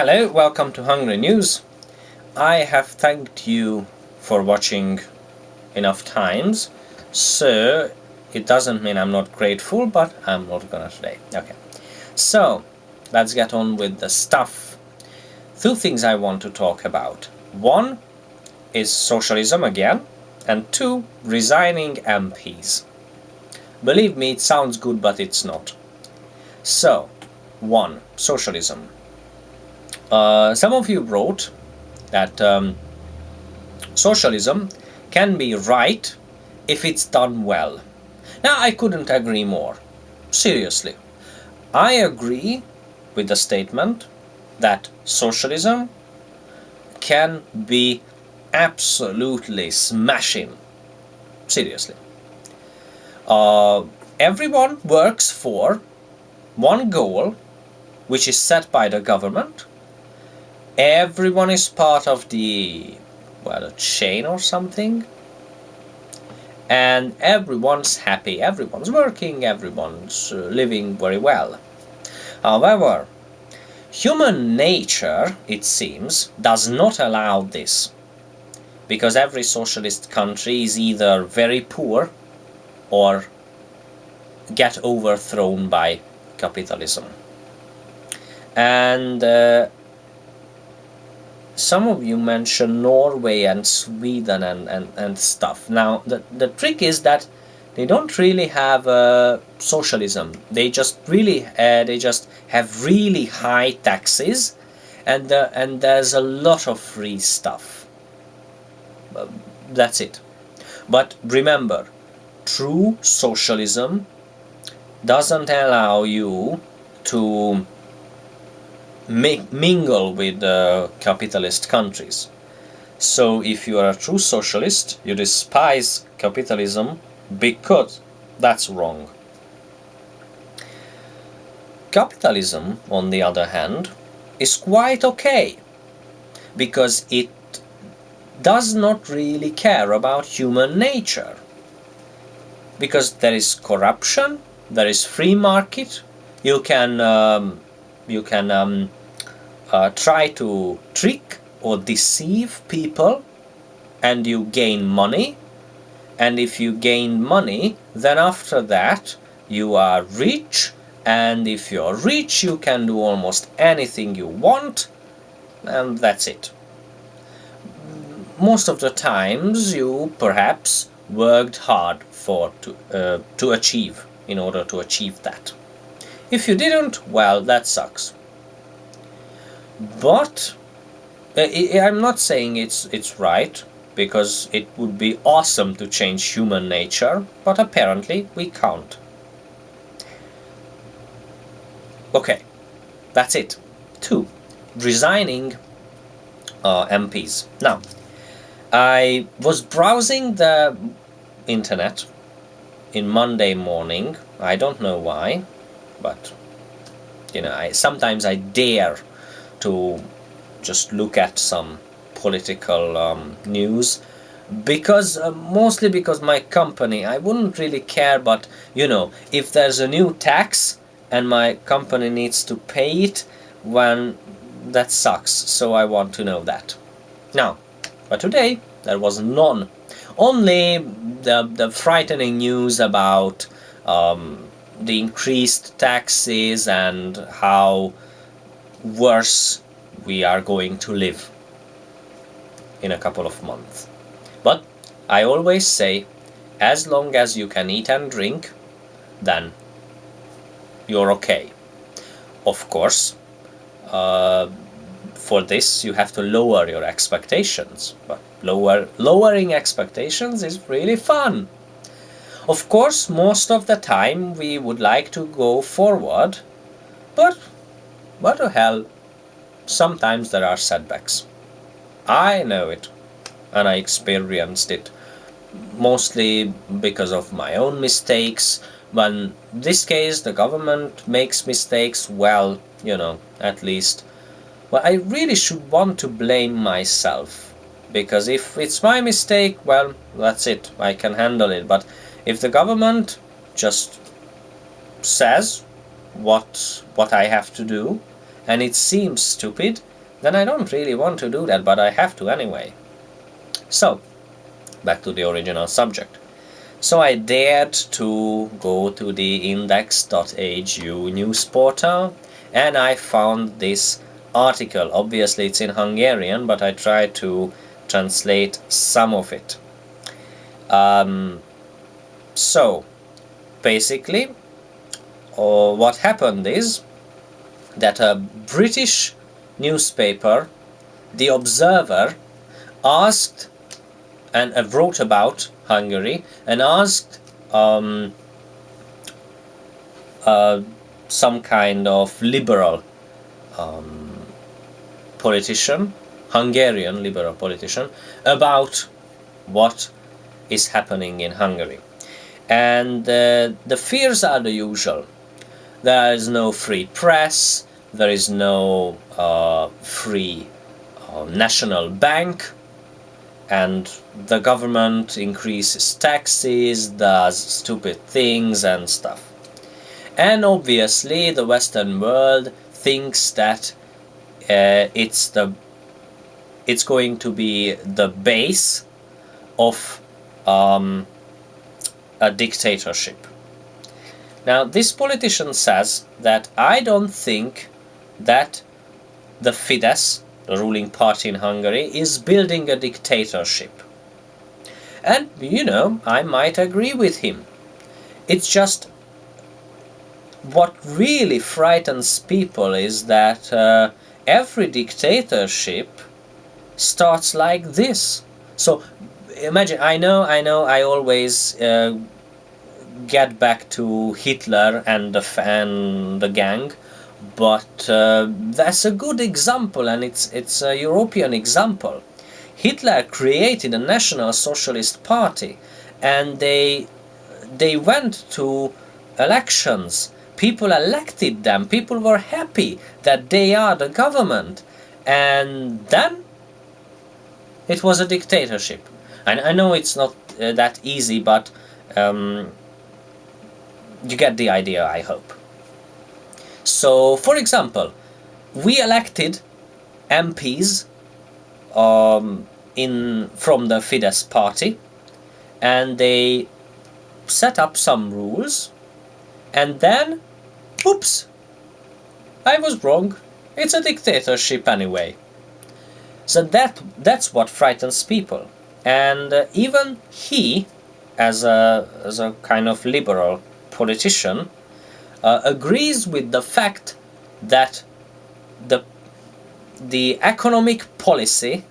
Hello, welcome to Hungary News. I have thanked you for watching enough times, so it doesn't mean I'm not grateful, but I'm not gonna today. Okay, so let's get on with the stuff. Two things I want to talk about. One is socialism again, and two, resigning MPs. Believe me, it sounds good, but it's not. So, one, socialism. Some of you wrote that socialism can be right if it's done well. Now, I couldn't agree more. Seriously. I agree with the statement that socialism can be absolutely smashing. Seriously. Everyone works for one goal, which is set by the government. Everyone is part of a chain or something. And everyone's happy, everyone's working, everyone's living very well. However, human nature, it seems, does not allow this. Because every socialist country is either very poor or get overthrown by capitalism. And some of you mentioned Norway and Sweden and stuff. Now, the trick is that they don't really have socialism. They just have really high taxes, and there's a lot of free stuff. That's it. But remember, true socialism doesn't allow you to mingle with capitalist countries. So if you are a true socialist, you despise capitalism because that's wrong. Capitalism, on the other hand, is quite okay because it does not really care about human nature. Because there is corruption, there is free market, you can try to trick or deceive people and you gain money, and if you gain money, then after that you are rich, and if you're rich you can do almost anything you want, and that's it. Most of the times you perhaps worked hard to achieve in order to achieve that. If you didn't, well, that sucks. But I'm not saying it's right, because it would be awesome to change human nature, but apparently we can't. Okay, that's it. 2. Resigning MPs. Now, I was browsing the internet in Monday morning. I don't know why, but sometimes I dare to just look at some political news, because mostly because my company, I wouldn't really care, but if there's a new tax and my company needs to pay it, when that sucks, so I want to know that. Now, but today there was none. Only the frightening news about the increased taxes and how worse we are going to live in a couple of months. But I always say, as long as you can eat and drink, then you're okay. Of course, for this you have to lower your expectations, but lowering expectations is really fun. Of course, most of the time we would like to go forward, but what the hell, sometimes there are setbacks. I know it, and I experienced it, mostly because of my own mistakes. But in this case, the government makes mistakes, well, at least. Well, I really should want to blame myself, because if it's my mistake, well, that's it, I can handle it. But if the government just says what I have to do, and it seems stupid, then I don't really want to do that, but I have to anyway. So, back to the original subject. So I dared to go to the index.hu news portal, and I found this article. Obviously it's in Hungarian, but I tried to translate some of it. So basically what happened is that a British newspaper, The Observer, asked and wrote about Hungary and asked some kind of liberal politician, Hungarian liberal politician, about what is happening in Hungary. And the fears are the usual. There is no free press, there is no free national bank, and the government increases taxes, does stupid things and stuff. And obviously the Western world thinks that it's going to be the base of a dictatorship. Now this politician says that I don't think that the Fidesz, the ruling party in Hungary, is building a dictatorship. And, you know, I might agree with him. It's just what really frightens people is that every dictatorship starts like this. So imagine, I know, I always get back to Hitler and the gang, but that's a good example, and it's a European example. Hitler created a National Socialist Party, and they went to elections. People elected them. People were happy that they are the government, and then it was a dictatorship. And I know it's not that easy, but you get the idea, I hope. So, for example, we elected MPs from the Fidesz party, and they set up some rules, and then, oops, I was wrong. It's a dictatorship anyway. So that's what frightens people. And even he, as a kind of liberal politician, agrees with the fact that the economic policy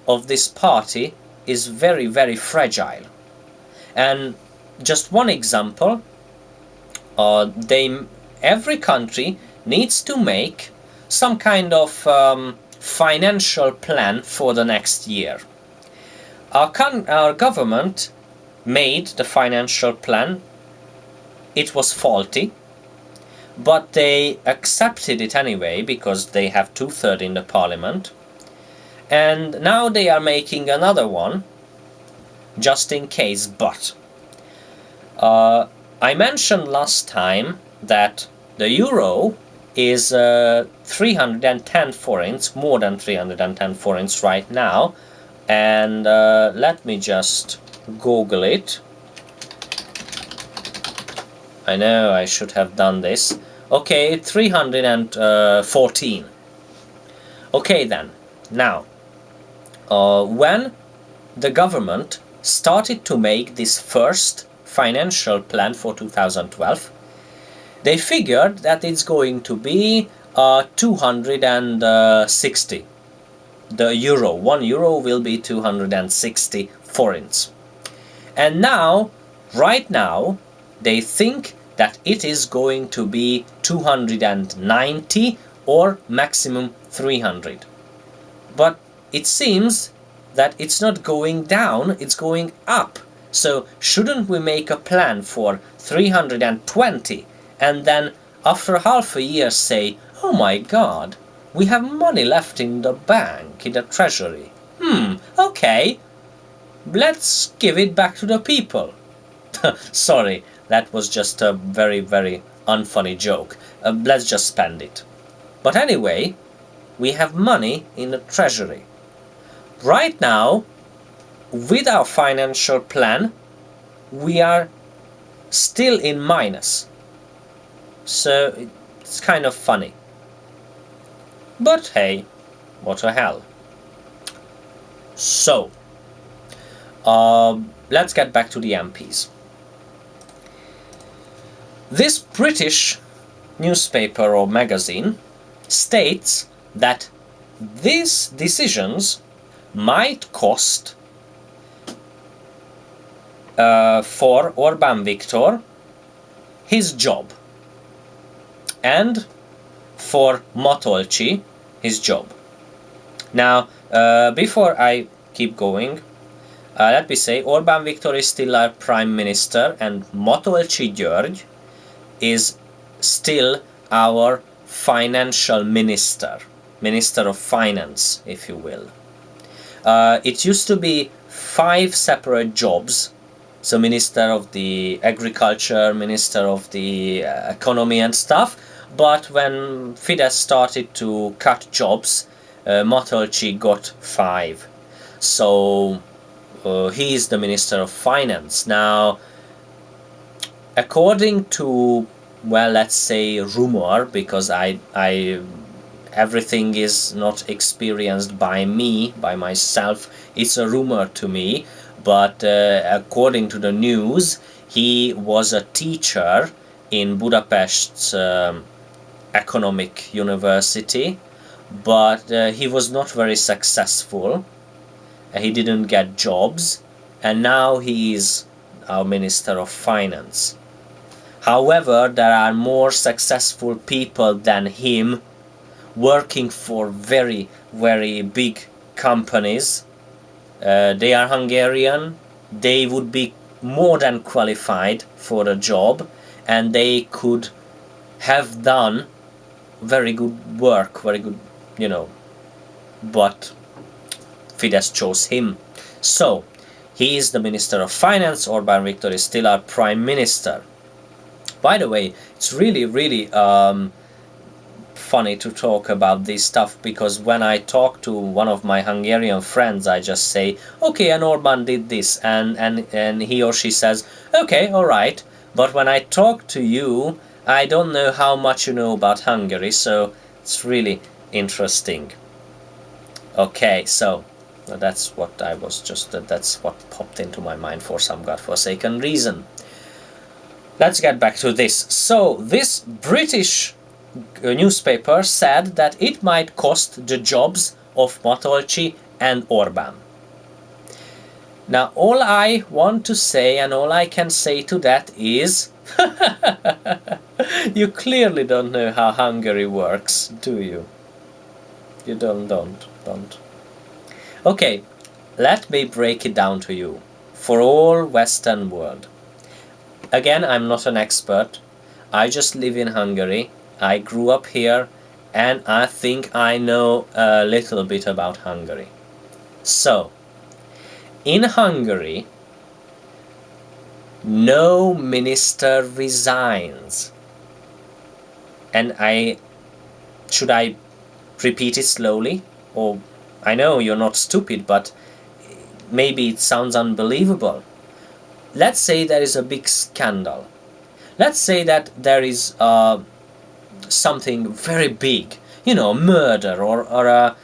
of this party is very, very fragile. And just one example, every country needs to make some kind of financial plan for the next year. Our government made the financial plan. It was faulty, but they accepted it anyway because they have 2/3 in the parliament. And now they are making another one, just in case. But I mentioned last time that the euro is 310 forints, more than 310 forints right now. And let me just Google it. I know I should have done this. Okay, 314. Okay then, now, when the government started to make this first financial plan for 2012, they figured that it's going to be 260. The euro, 1 euro will be 260 forints. And now, right now, they think that it is going to be 290 or maximum 300. But it seems that it's not going down, it's going up. So shouldn't we make a plan for 320 and then after half a year say, oh my god, we have money left in the bank, in the treasury. Okay, let's give it back to the people. Sorry, that was just a very, very unfunny joke. Let's just spend it. But anyway, we have money in the treasury. Right now, with our financial plan, we are still in minus. So it's kind of funny. But hey, what the hell. So, let's get back to the MPs. This British newspaper or magazine states that these decisions might cost for Orbán Viktor his job, and for Matolcsi his job. Now, before I keep going, let me say Orbán Viktor is still our prime minister, and Matolcsi György is still our financial minister, minister of finance, if you will. It used to be 5 separate jobs. So minister of the agriculture, minister of the economy and stuff. But when Fidesz started to cut jobs, Matolcsi got 5. So he is the minister of finance. Now, according to, well, let's say rumor, because I everything is not experienced by me, by myself, it's a rumor to me. But according to the news, he was a teacher in Budapest's economic university, but he was not very successful. He didn't get jobs, and now he is our Minister of Finance. However, there are more successful people than him working for very, very big companies. They are Hungarian, they would be more than qualified for the job, and they could have done very good work, very good, but Fidesz chose him. So, he is the Minister of Finance, Orbán Viktor is still our Prime Minister. By the way, it's really, really funny to talk about this stuff, because when I talk to one of my Hungarian friends, I just say, okay, and Orbán did this, and he or she says, okay, all right. But when I talk to you, I don't know how much you know about Hungary, so it's really interesting. Okay, so that's what I was just, that's what popped into my mind for some godforsaken reason. Let's get back to this. So this British newspaper said that it might cost the jobs of Matolcsi and Orbán. Now, all I want to say, and all I can say to that is you clearly don't know how Hungary works, do you? You don't. Okay, let me break it down to you. For all Western world. Again, I'm not an expert. I just live in Hungary. I grew up here, and I think I know a little bit about Hungary. So, in Hungary, no minister resigns. And should I repeat it slowly? Or, I know you're not stupid, but maybe it sounds unbelievable. Let's say there is a big scandal. Let's say that there is something very big, murder, or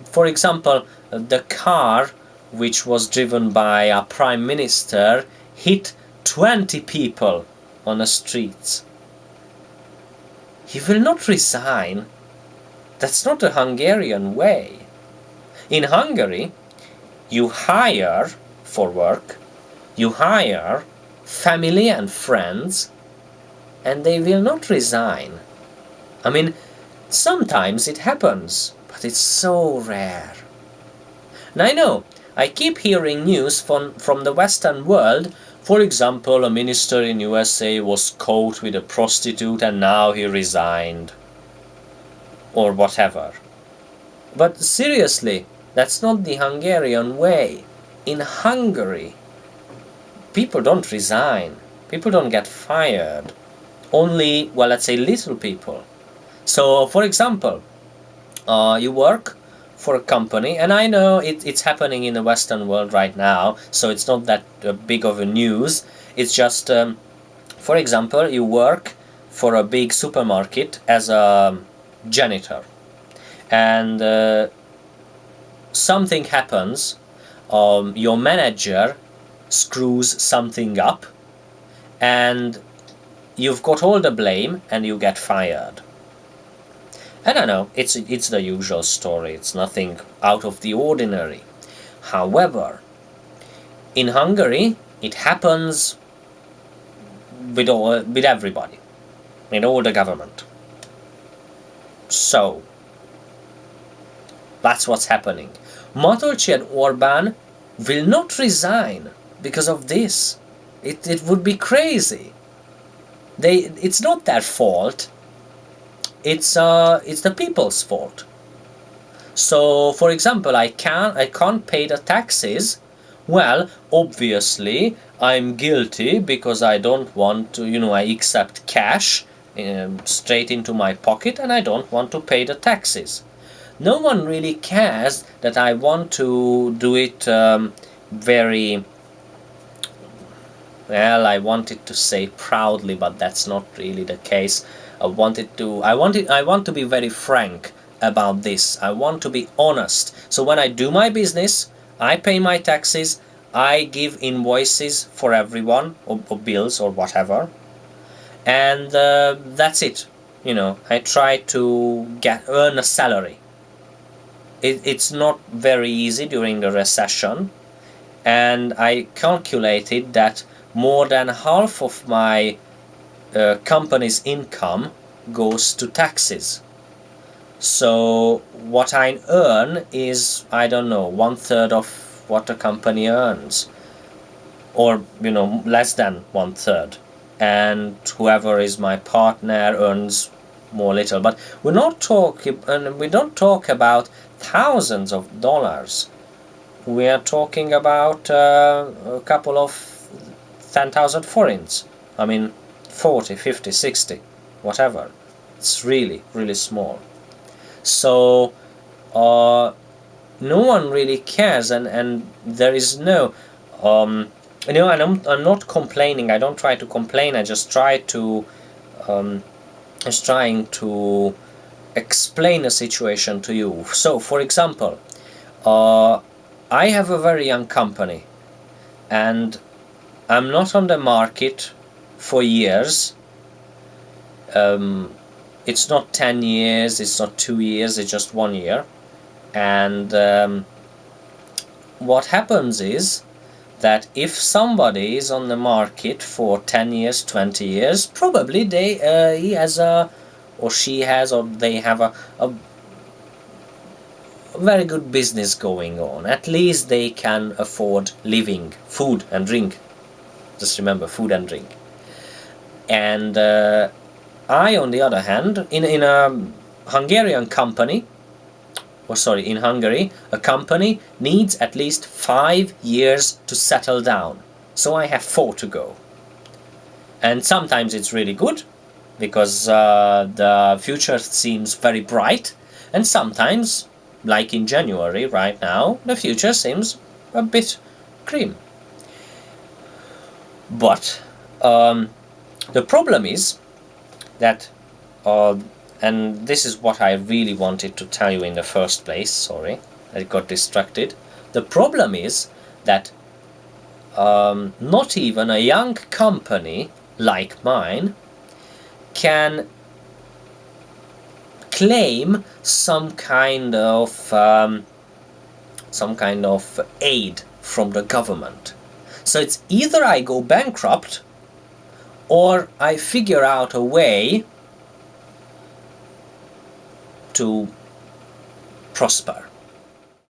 for example, the car which was driven by a prime minister hit 20 people on the streets. He will not resign. That's not the Hungarian way. In Hungary, you hire for work, you hire family and friends, and they will not resign. I mean, sometimes it happens, but it's so rare. And I know, I keep hearing news from the Western world. For example, a minister in USA was caught with a prostitute and now he resigned. Or whatever. But seriously, that's not the Hungarian way. In Hungary, people don't resign. People don't get fired. Only, well, let's say little people. So, for example, You work for a company, and I know it's happening in the Western world right now, so it's not that big of a news. It's just, for example, you work for a big supermarket as a janitor, and something happens. Your manager screws something up, and you've got all the blame, and you get fired. I don't know, it's the usual story, it's nothing out of the ordinary. However, in Hungary, it happens with everybody, with all the government. So, that's what's happening. Matolcsi and Orbán will not resign because of this. It would be crazy. It's not their fault. It's the people's fault. So, for example, I can't pay the taxes. Well, obviously, I'm guilty because I don't want to, I accept cash straight into my pocket, and I don't want to pay the taxes. No one really cares that I want to do it very, well, I wanted to say proudly, but that's not really the case. I want to be very frank about this. I want to be honest. So when I do my business, I pay my taxes, I give invoices for everyone, or bills or whatever, and that's it. I try to earn a salary. It's not very easy during the recession, and I calculated that more than half of my company's income goes to taxes. So what I earn is, I don't know, 1/3 of what a company earns, or less than 1/3, and whoever is my partner earns more little. But we don't talk about thousands of dollars. We are talking about a couple of 10,000 forints. I mean, 40, 50, 60, whatever. It's really, really small. So no one really cares, and there is no, and I'm not complaining. I don't try to complain. I just trying to explain a situation to you. So, for example, I have a very young company, and I'm not on the market for years. It's not 10 years, it's not 2 years, it's just 1 year. And what happens is that if somebody is on the market for 10 years, 20 years, probably he has or she has, or they have a very good business going on. At least they can afford living, food and drink. Just remember, food and drink. And I, on the other hand, in a Hungarian company, in Hungary, a company needs at least 5 years to settle down. So I have 4 to go. And sometimes it's really good, because the future seems very bright. And sometimes, like in January right now, the future seems a bit grim. But the problem is that, and this is what I really wanted to tell you in the first place, sorry, I got distracted. The problem is that not even a young company like mine can claim some kind of aid from the government. So it's either I go bankrupt, or I figure out a way to prosper.